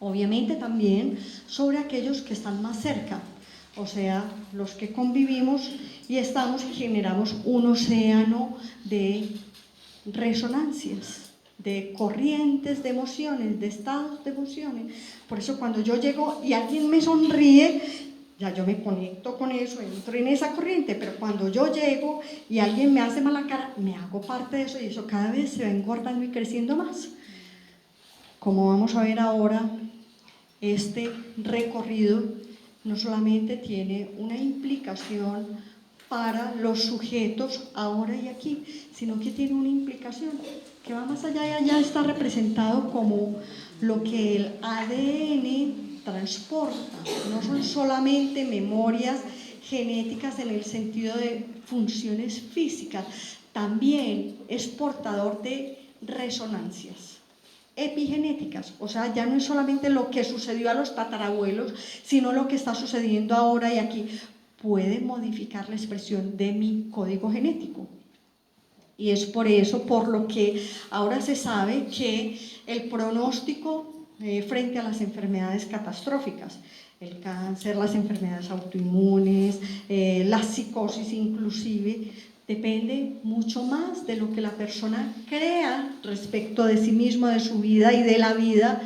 Obviamente también sobre aquellos que están más cerca, o sea, los que convivimos y estamos y generamos un océano de resonancias, de corrientes de emociones, de estados de emociones. Por eso cuando yo llego y alguien me sonríe, ya yo me conecto con eso, entro en esa corriente, pero cuando yo llego y alguien me hace mala cara, me hago parte de eso y eso cada vez se va engordando y creciendo más. Como vamos a ver ahora, este recorrido no solamente tiene una implicación para los sujetos ahora y aquí, sino que tiene una implicación que va más allá y allá está representado como lo que el ADN transporta. No son solamente memorias genéticas en el sentido de funciones físicas, también es portador de resonancias epigenéticas, o sea, ya no es solamente lo que sucedió a los tatarabuelos, sino lo que está sucediendo ahora y aquí. Puede modificar la expresión de mi código genético. Y es por eso, por lo que ahora se sabe que el pronóstico frente a las enfermedades catastróficas, el cáncer, las enfermedades autoinmunes, la psicosis inclusive, depende mucho más de lo que la persona crea respecto de sí misma, de su vida y de la vida,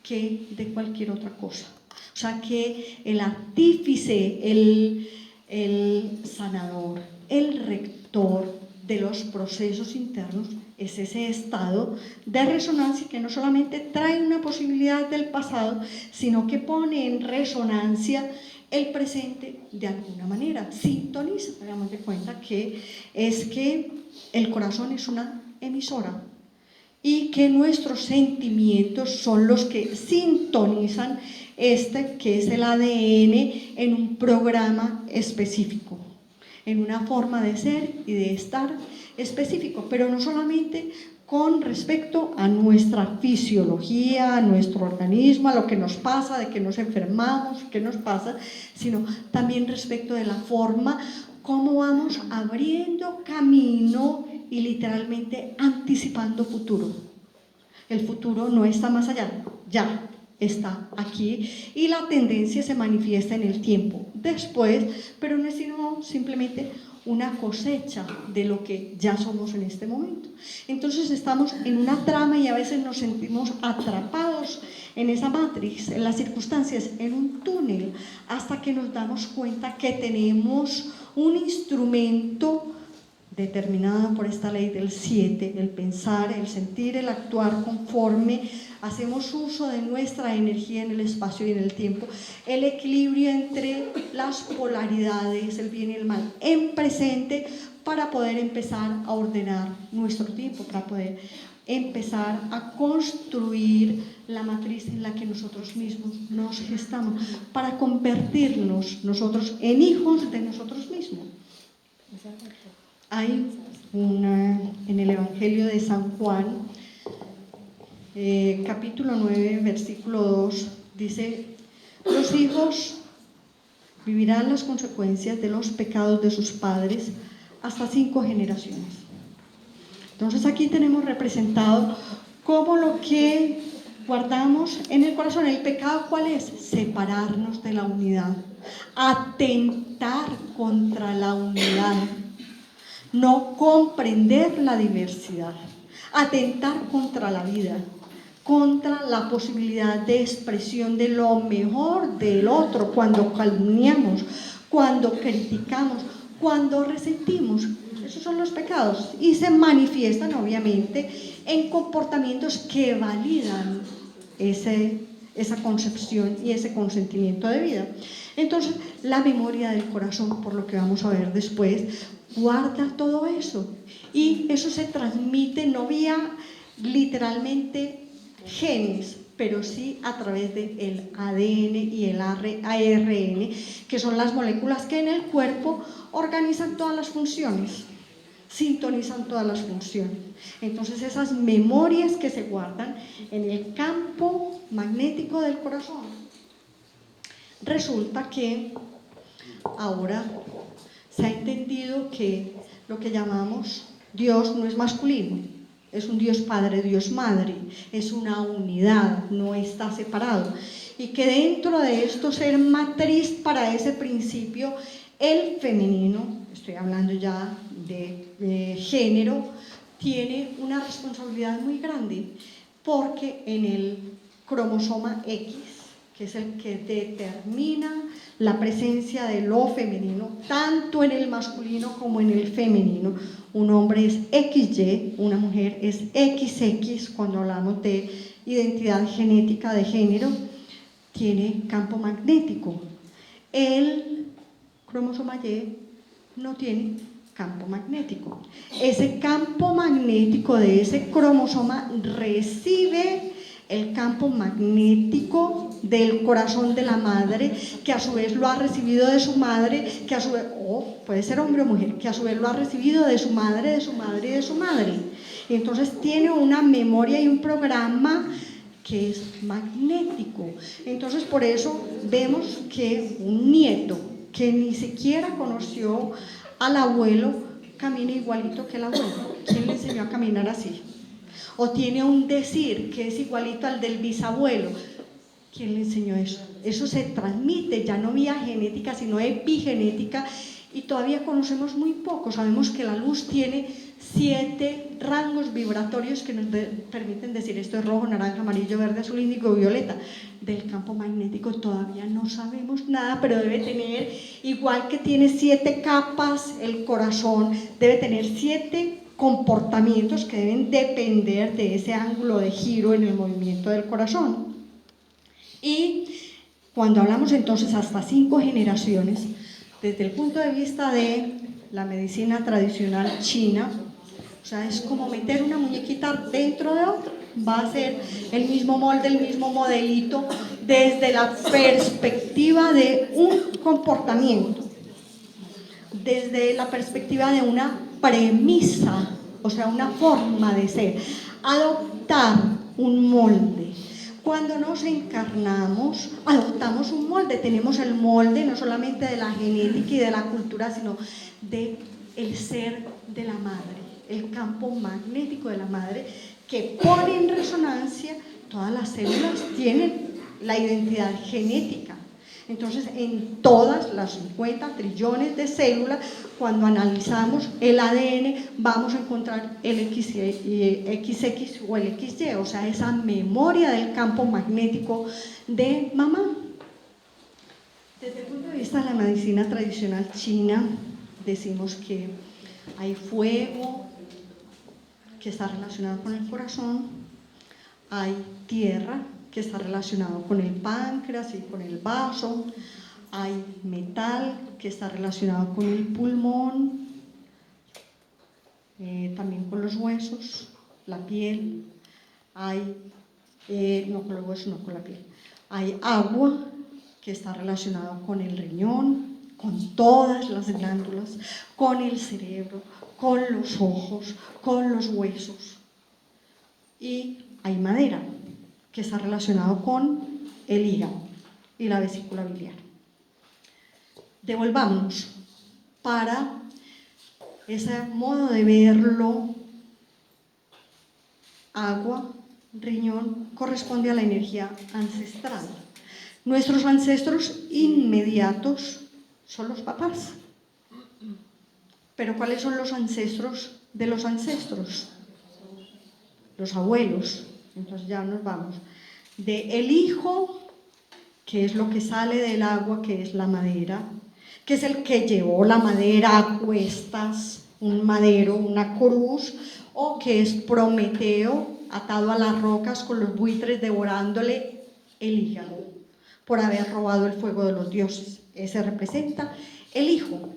que de cualquier otra cosa. O sea que el artífice, el sanador, el rector de los procesos internos es ese estado de resonancia que no solamente trae una posibilidad del pasado, sino que pone en resonancia el presente de alguna manera, sintoniza. Hagamos de cuenta que el corazón es una emisora y que nuestros sentimientos son los que sintonizan que es el ADN en un programa específico, en una forma de ser y de estar específico, pero no solamente con respecto a nuestra fisiología, a nuestro organismo, a lo que nos pasa, de que nos enfermamos, qué nos pasa, sino también respecto de la forma como vamos abriendo camino y literalmente anticipando futuro. El futuro no está más allá, ya está aquí y la tendencia se manifiesta en el tiempo después, pero no es sino simplemente una cosecha de lo que ya somos en este momento. Entonces estamos en una trama y a veces nos sentimos atrapados en esa matrix, en las circunstancias, en un túnel, hasta que nos damos cuenta que tenemos un instrumento determinada por esta ley del 7, el pensar, el sentir, el actuar conforme hacemos uso de nuestra energía en el espacio y en el tiempo, el equilibrio entre las polaridades, el bien y el mal, en presente, para poder empezar a ordenar nuestro tiempo, para poder empezar a construir la matriz en la que nosotros mismos nos gestamos, para convertirnos nosotros en hijos de nosotros mismos. Hay en el Evangelio de San Juan, capítulo 9, versículo 2, dice: los hijos vivirán las consecuencias de los pecados de sus padres hasta 5 generaciones. Entonces aquí tenemos representado cómo lo que guardamos en el corazón, el pecado, ¿cuál es? Separarnos de la unidad, atentar contra la unidad, no comprender la diversidad, atentar contra la vida, contra la posibilidad de expresión de lo mejor del otro, cuando calumniamos, cuando criticamos, cuando resentimos. Esos son los pecados y se manifiestan obviamente en comportamientos que validan esa concepción y ese consentimiento de vida. Entonces, la memoria del corazón, por lo que vamos a ver después, guarda todo eso y eso se transmite no vía literalmente genes, pero sí a través del ADN y el ARN, que son las moléculas que en el cuerpo organizan todas las funciones, sintonizan todas las funciones. Entonces esas memorias que se guardan en el campo magnético del corazón, resulta que ahora se ha entendido que lo que llamamos Dios no es masculino, es un Dios Padre, Dios Madre, es una unidad, no está separado. Y que dentro de esto ser matriz para ese principio, el femenino, estoy hablando ya de género, tiene una responsabilidad muy grande, porque en el cromosoma X, que es el que determina la presencia de lo femenino, tanto en el masculino como en el femenino. Un hombre es XY, una mujer es XX, cuando hablamos de identidad genética de género, tiene campo magnético. El cromosoma Y no tiene campo magnético. Ese campo magnético de ese cromosoma recibe el campo magnético del corazón de la madre, que a su vez lo ha recibido de su madre, que a su vez, puede ser hombre o mujer, que a su vez lo ha recibido de su madre, de su madre y de su madre. Y entonces tiene una memoria y un programa que es magnético. Entonces por eso vemos que un nieto que ni siquiera conoció al abuelo camina igualito que el abuelo. ¿Quién le enseñó a caminar así? O tiene un decir que es igualito al del bisabuelo. ¿Quién le enseñó eso? Eso se transmite, ya no vía genética, sino epigenética, y todavía conocemos muy poco. Sabemos que la luz tiene 7 rangos vibratorios que nos permiten decir esto es rojo, naranja, amarillo, verde, azul, índigo, violeta. Del campo magnético todavía no sabemos nada, pero debe tener, igual que tiene 7 capas el corazón, debe tener 7 comportamientos que deben depender de ese ángulo de giro en el movimiento del corazón. Y cuando hablamos entonces hasta 5 generaciones, desde el punto de vista de la medicina tradicional china, o sea, es como meter una muñequita dentro de otra, va a ser el mismo molde, el mismo modelito, desde la perspectiva de un comportamiento, desde la perspectiva de una premisa, o sea, una forma de ser, adoptar un molde. Cuando nos encarnamos, adoptamos un molde, tenemos el molde no solamente de la genética y de la cultura, sino del ser de la madre, el campo magnético de la madre, que pone en resonancia, todas las células tienen la identidad genética. Entonces, en todas las 50 trillones de células, cuando analizamos el ADN, vamos a encontrar el XX o el XY, o sea, esa memoria del campo magnético de mamá. Desde el punto de vista de la medicina tradicional china, decimos que hay fuego, que está relacionado con el corazón, hay tierra, que está relacionado con el páncreas y con el vaso, hay metal, que está relacionado con el pulmón, también con los huesos, la piel, hay, no con los huesos, no con la piel, hay agua, que está relacionado con el riñón, con todas las glándulas, con el cerebro, con los ojos, con los huesos, y hay madera, que está relacionado con el hígado y la vesícula biliar. Devolvámonos para ese modo de verlo. Agua, riñón, corresponde a la energía ancestral. Nuestros ancestros inmediatos son los papás. Pero ¿cuáles son los ancestros de los ancestros? Los abuelos. Entonces ya nos vamos de el hijo, que es lo que sale del agua, que es la madera, que es el que llevó la madera a cuestas, un madero, una cruz, o que es Prometeo atado a las rocas con los buitres devorándole el hígado por haber robado el fuego de los dioses. Ese representa el hijo.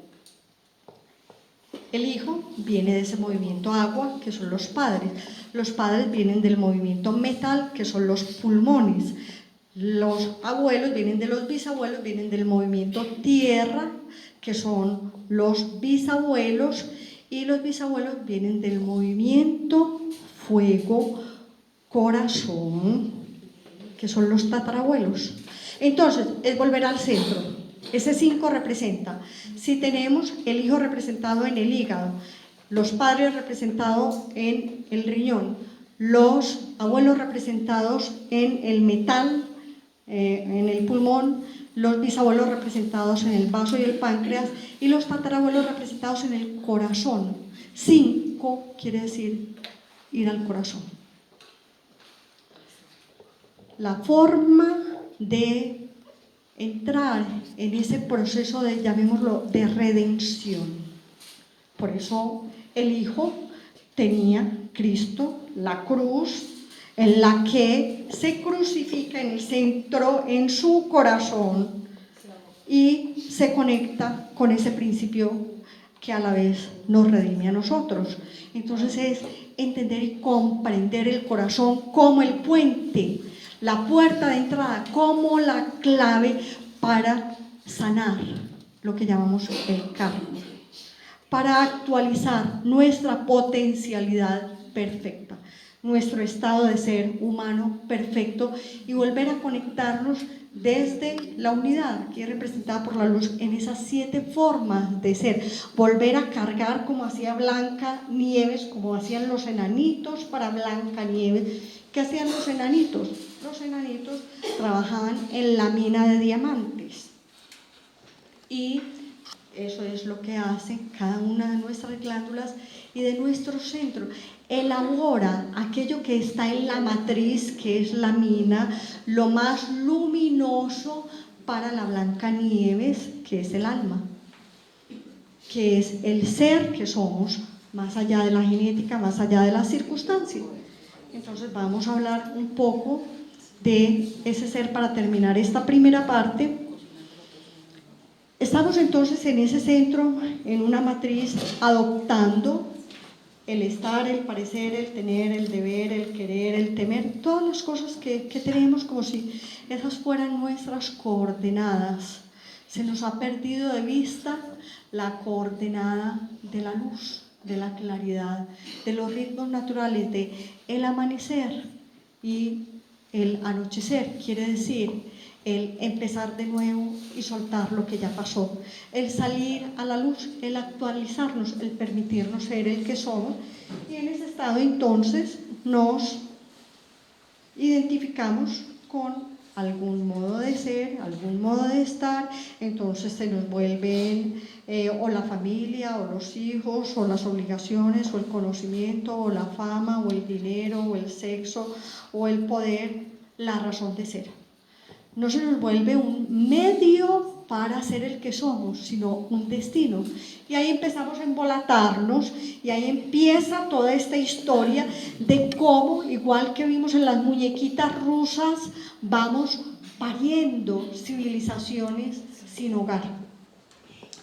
El hijo viene de ese movimiento agua, que son los padres. Los padres vienen del movimiento metal, que son los pulmones. Los abuelos vienen de los bisabuelos, vienen del movimiento tierra, que son los bisabuelos. Y los bisabuelos vienen del movimiento fuego, corazón, que son los tatarabuelos. Entonces, es volver al centro. Ese 5 representa, si tenemos el hijo representado en el hígado, los padres representados en el riñón, los abuelos representados en el metal, en el pulmón, los bisabuelos representados en el vaso y el páncreas y los tatarabuelos representados en el corazón. 5 quiere decir ir al corazón. La forma de entrar en ese proceso de, llamémoslo, de redención. Por eso el Hijo tenía Cristo, la cruz, en la que se crucifica en el centro, en su corazón, y se conecta con ese principio que a la vez nos redime a nosotros. Entonces es entender y comprender el corazón como el puente, la puerta de entrada, como la clave para sanar lo que llamamos el karma, para actualizar nuestra potencialidad perfecta, nuestro estado de ser humano perfecto y volver a conectarnos desde la unidad, que es representada por la luz, en esas 7 formas de ser, volver a cargar como hacía Blancanieves, como hacían los enanitos para Blancanieves. ¿Qué hacían los enanitos? Los enanitos trabajaban en la mina de diamantes y eso es lo que hace cada una de nuestras glándulas y de nuestro centro. Elabora aquello que está en la matriz, que es la mina, lo más luminoso para la Blancanieves, que es el alma, que es el ser que somos, más allá de la genética, más allá de las circunstancias. Entonces vamos a hablar un poco de ese ser para terminar esta primera parte. Estamos entonces en ese centro, en una matriz, adoptando el estar, el parecer, el tener, el deber, el querer, el temer, todas las cosas que tenemos como si esas fueran nuestras coordenadas. Se nos ha perdido de vista la coordenada de la luz, de la claridad, de los ritmos naturales, de el amanecer y el anochecer, quiere decir el empezar de nuevo y soltar lo que ya pasó, el salir a la luz, el actualizarnos, el permitirnos ser el que somos, y en ese estado entonces nos identificamos con algún modo de ser, algún modo de estar, entonces se nos vuelven o la familia, o los hijos, o las obligaciones, o el conocimiento, o la fama, o el dinero, o el sexo, o el poder, la razón de ser. No se nos vuelve un medio para ser el que somos, sino un destino. Y ahí empezamos a embolatarnos y ahí empieza toda esta historia de cómo, igual que vimos en las muñequitas rusas, vamos pariendo civilizaciones sin hogar,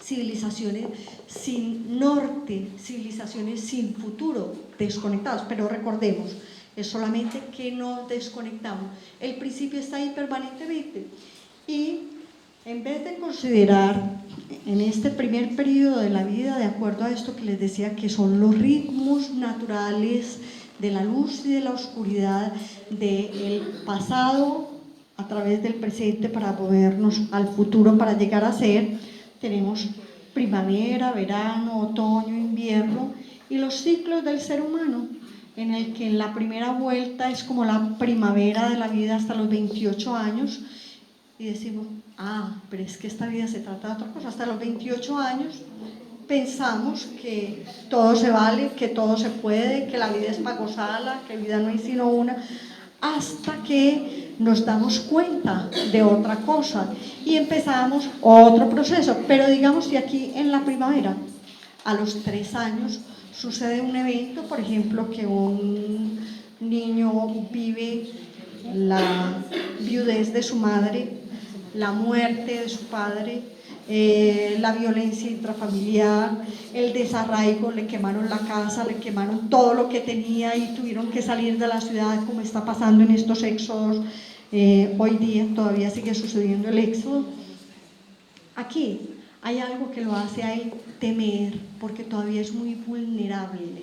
civilizaciones sin norte, civilizaciones sin futuro, desconectados. Pero recordemos, es solamente que nos desconectamos. El principio está ahí permanentemente. Y en vez de considerar en este primer periodo de la vida, de acuerdo a esto que les decía, que son los ritmos naturales de la luz y de la oscuridad, del pasado a través del presente para movernos al futuro, para llegar a ser, tenemos primavera, verano, otoño, invierno y los ciclos del ser humano, en el que en la primera vuelta es como la primavera de la vida hasta los 28 años y decimos, pero es que esta vida se trata de otra cosa. Hasta los 28 años pensamos que todo se vale, que todo se puede, que la vida es para gozarla, que vida no hay sino una, hasta que nos damos cuenta de otra cosa y empezamos otro proceso. Pero digamos que aquí en la primavera, a los 3 años, sucede un evento, por ejemplo, que un niño vive la viudez de su madre, la muerte de su padre, la violencia intrafamiliar, el desarraigo, le quemaron la casa, le quemaron todo lo que tenía y tuvieron que salir de la ciudad, como está pasando en estos éxodos. Hoy día todavía sigue sucediendo el éxodo. Aquí hay algo que lo hace a él temer, porque todavía es muy vulnerable.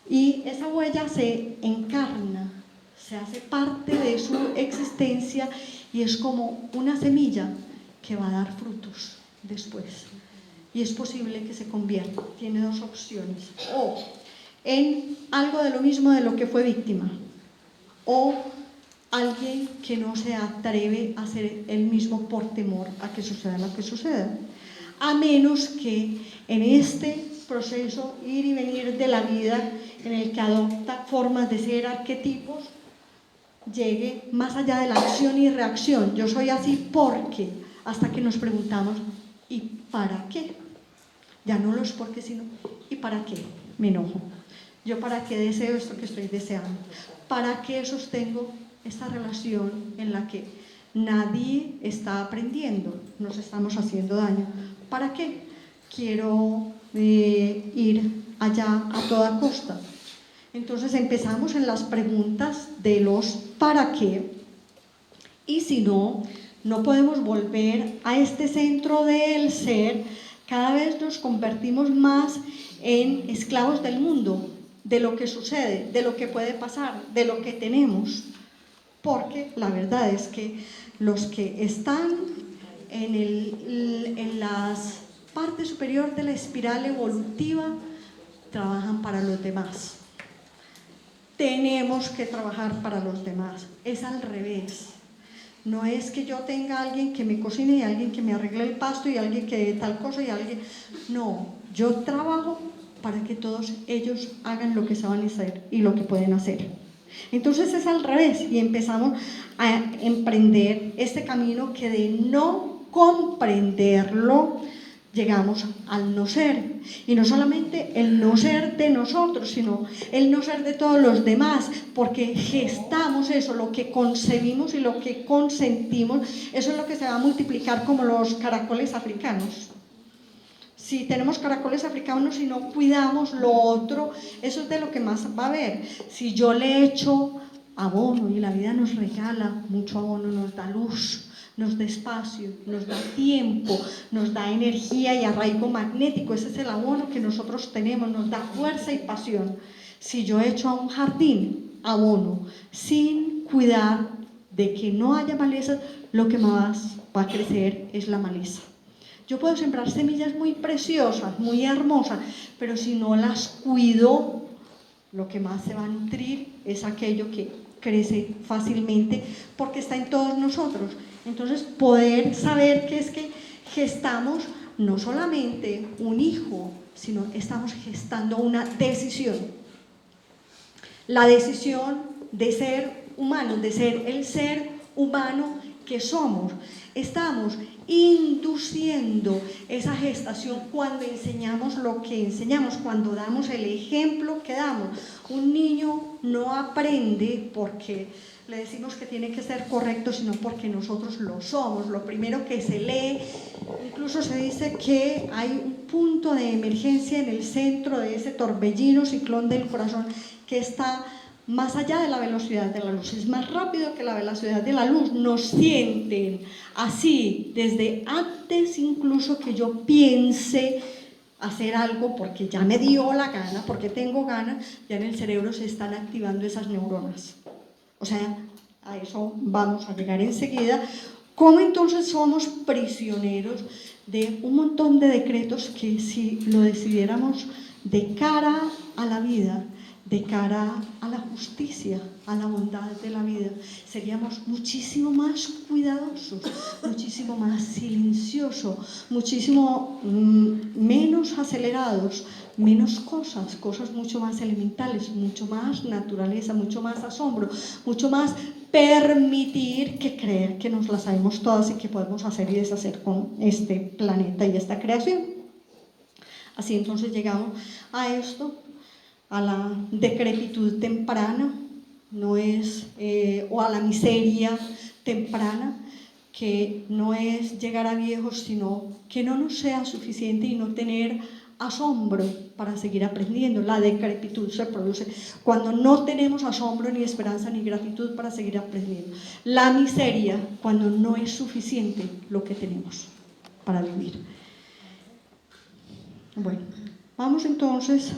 Y esa huella se encarna, se hace parte de su existencia y es como una semilla que va a dar frutos después. y es posible que se convierta. Tiene dos opciones: o en algo de lo mismo de lo que fue víctima, o alguien que no se atreve a hacer el mismo por temor a que suceda lo que suceda, a menos que en este proceso ir y venir de la vida, en el que adopta formas de ser, arquetipos, llegue más allá de la acción y reacción. Yo soy así porque, hasta que nos preguntamos, ¿y para qué? Ya no lo es porque, sino ¿y para qué me enojo? ¿Yo para qué deseo esto que estoy deseando? ¿Para qué sostengo esta relación en la que nadie está aprendiendo? Nos estamos haciendo daño. ¿Para qué quiero ir allá a toda costa? Entonces empezamos en las preguntas de los ¿para qué? Y si no, no podemos volver a este centro del ser. Cada vez nos convertimos más en esclavos del mundo, de lo que sucede, de lo que puede pasar, de lo que tenemos. Porque la verdad es que los que están en la parte superior de la espiral evolutiva trabajan para los demás. Tenemos que trabajar para los demás. Es al revés. No es que yo tenga alguien que me cocine y alguien que me arregle el pasto y alguien que tal cosa y alguien... No, yo trabajo para que todos ellos hagan lo que saben hacer y lo que pueden hacer. Entonces es al revés y empezamos a emprender este camino que de no comprenderlo llegamos al no ser, y no solamente el no ser de nosotros, sino el no ser de todos los demás, porque gestamos eso, lo que concebimos y lo que consentimos, eso es lo que se va a multiplicar como los caracoles africanos. Si tenemos caracoles africanos y no cuidamos lo otro, eso es de lo que más va a haber. Si yo le echo abono, y la vida nos regala mucho abono, nos da luz, nos da espacio, nos da tiempo, nos da energía y arraigo magnético. Ese es el abono que nosotros tenemos, nos da fuerza y pasión. Si yo echo a un jardín abono sin cuidar de que no haya malezas, lo que más va a crecer es la maleza. Yo puedo sembrar semillas muy preciosas, muy hermosas, pero si no las cuido, lo que más se va a nutrir es aquello que crece fácilmente porque está en todos nosotros. Entonces, poder saber que es que gestamos no solamente un hijo, sino estamos gestando una decisión. La decisión de ser humanos, de ser el ser humano que somos. Estamos induciendo esa gestación cuando enseñamos lo que enseñamos, cuando damos el ejemplo que damos. Un niño no aprende porque le decimos que tiene que ser correcto, sino porque nosotros lo somos. Lo primero que se lee, incluso se dice que hay un punto de emergencia en el centro de ese torbellino, ciclón del corazón, que está más allá de la velocidad de la luz, es más rápido que la velocidad de la luz. Nos sienten así desde antes incluso que yo piense hacer algo, porque ya me dio la gana, porque tengo ganas, ya en el cerebro se están activando esas neuronas. O sea, a eso vamos a llegar enseguida. ¿Cómo entonces somos prisioneros de un montón de decretos que, si lo decidiéramos de cara a la vida, de cara a la justicia, a la bondad de la vida, seríamos muchísimo más cuidadosos, muchísimo más silenciosos, muchísimo menos acelerados, menos cosas mucho más elementales, mucho más naturaleza, mucho más asombro, mucho más permitir que creer que nos las sabemos todas y que podemos hacer y deshacer con este planeta y esta creación. Así entonces llegamos a esto, a la decrepitud temprana, no es, o a la miseria temprana, que no es llegar a viejos, sino que no nos sea suficiente y no tener asombro para seguir aprendiendo. La decrepitud se produce cuando no tenemos asombro, ni esperanza, ni gratitud para seguir aprendiendo. La miseria, cuando no es suficiente lo que tenemos para vivir. Bueno, vamos entonces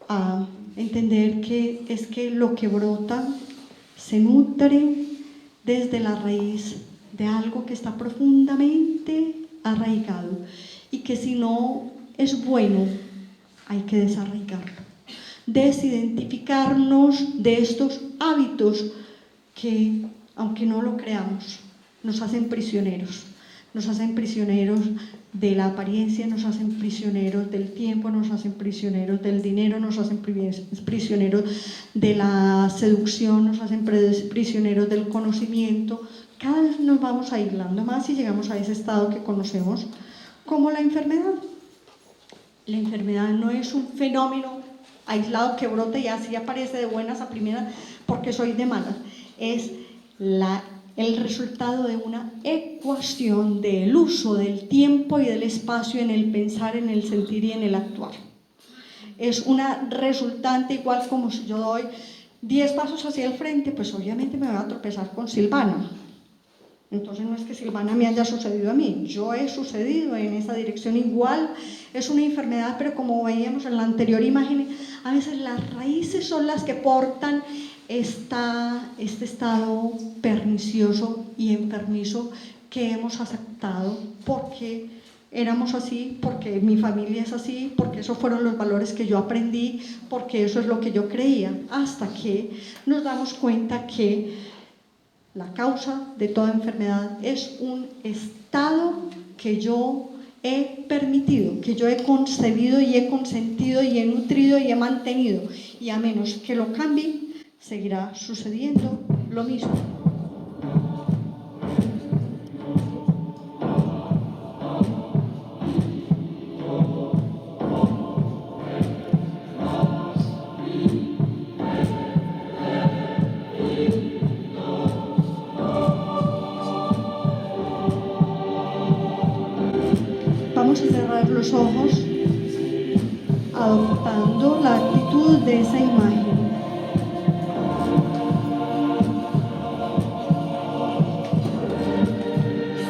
a entender que es que lo que brota se nutre desde la raíz de algo que está profundamente arraigado y que si no es bueno, hay que desarraigarlo. Desidentificarnos de estos hábitos que, aunque no lo creamos, nos hacen prisioneros. Nos hacen prisioneros de la apariencia, nos hacen prisioneros del tiempo, nos hacen prisioneros del dinero, nos hacen prisioneros de la seducción, nos hacen prisioneros del conocimiento. Cada vez nos vamos aislando más y llegamos a ese estado que conocemos como la enfermedad. La enfermedad no es un fenómeno aislado que brota y así aparece de buenas a primeras porque soy de malas. Es el resultado de una ecuación del uso del tiempo y del espacio en el pensar, en el sentir y en el actuar. Es una resultante igual como si yo doy 10 pasos hacia el frente, pues obviamente me voy a tropezar con Silvana. Entonces no es que Silvana me haya sucedido a mí, yo he sucedido en esa dirección. Igual es una enfermedad, pero como veíamos en la anterior imagen, a veces las raíces son las que portan este estado pernicioso y enfermizo que hemos aceptado porque éramos así, porque mi familia es así, porque esos fueron los valores que yo aprendí, porque eso es lo que yo creía, hasta que nos damos cuenta que la causa de toda enfermedad es un estado que yo he permitido, que yo he concebido y he consentido y he nutrido y he mantenido. Y a menos que lo cambie, seguirá sucediendo lo mismo. Vamos a cerrar los ojos adoptando la actitud de esa imagen.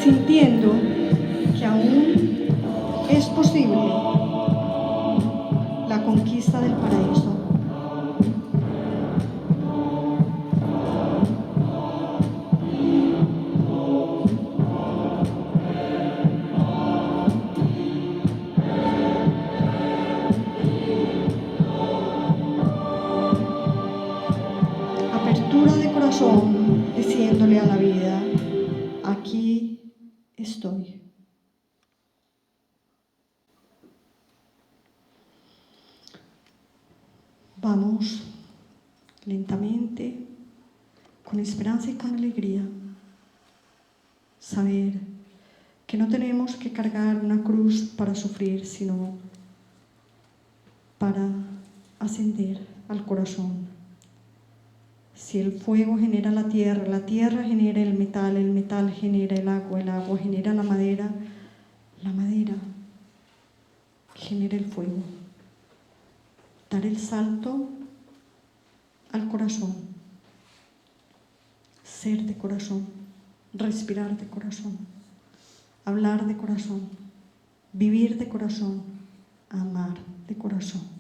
Sintiendo que aún es posible la conquista del paraíso. Apertura de corazón, diciéndole a la vida, aquí estoy. Vamos lentamente, con esperanza y con alegría, saber que no tenemos que cargar una cruz para sufrir, sino para ascender al corazón. Si el fuego genera la tierra genera el metal genera el agua genera la madera genera el fuego. Dar el salto al corazón, ser de corazón, respirar de corazón, hablar de corazón, vivir de corazón, amar de corazón.